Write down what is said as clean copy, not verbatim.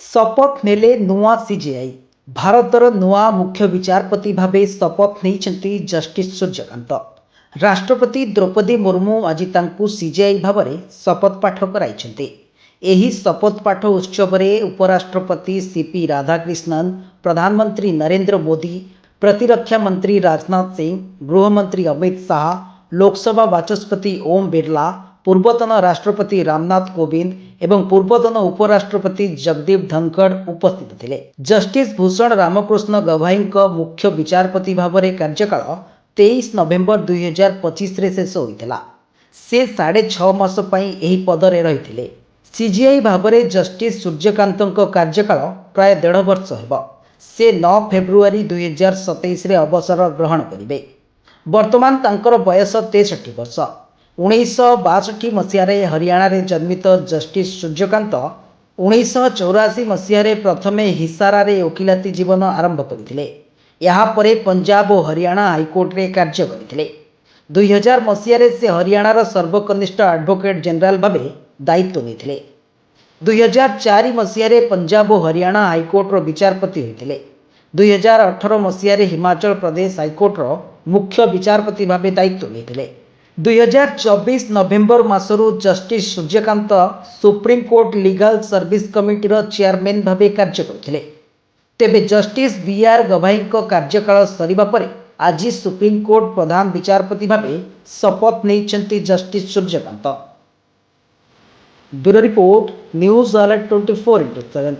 शपथ नेले नुआ सीजेआई भारतर नुआ मुख्य विचारपति भावे शपथ नहीं जस्टिस सूर्यकांत। राष्ट्रपति द्रौपदी मुर्मू आज सीजेआई भाव में शपथ पाठ कराई। एही शपथ पाठ उत्सव में उपराष्ट्रपति सीपी राधाकृष्णन, प्रधानमंत्री नरेंद्र मोदी, प्रतिरक्षा मंत्री राजनाथ सिंह, गृहमंत्री अमित शाह, लोकसभा बाचस्पति ओम बिरला, पूर्वतन राष्ट्रपति रामनाथ कोविंद एवं पूर्वतन उपराष्ट्रपति जगदीप धनखड़ उपस्थित थे। जस्टिस भूषण रामकृष्ण गवाई मुख्य विचारपति भाव में कार्यकाल 23 नवेम्बर 2025 शेष होता। से 6.5 मास यही पदरे रही। सीजेआई भाव में जस्टिस सूर्यकांत कार्यकाल प्राय 1.5 वर्ष हो। से 9 फेब्रुआरी 2027 अवसर ग्रहण करेंगे। वर्तमान तांकर बयस 63 वर्ष। 1962 मसीह हरियाणा रे जन्मित जस्टिस सूर्यकांत 1984 मसीह प्रथमे हिसारा वकिलाती जीवन आरंभ करते। यापर पंजाब और हरियाणा हाईकोर्ट रे कार्य करते। 2000 मसीह से हरियाणार सर्वकनिष्ठ एडवोकेट जनरल भाव दायित्व नहीं। 2004 मसीह पंजाब और हरियाणा हाईकोर्ट विचारपति होते। 2018 मसीह हिमाचल प्रदेश हाईकोर्ट मुख्य विचारपति भाव दायित्व नहीं। 2024 नवेम्बर मासरू justice Suryakant supreme court legal service committee chairman भाव कार्य करते। तेबे जस्टिस बीआर गवाई कार्यकाल सरिबा परे आज सुप्रीम कोर्ट प्रधान विचारपति भाव शपथ नहीं justice Suryakant. Bureau report news alert 24x7।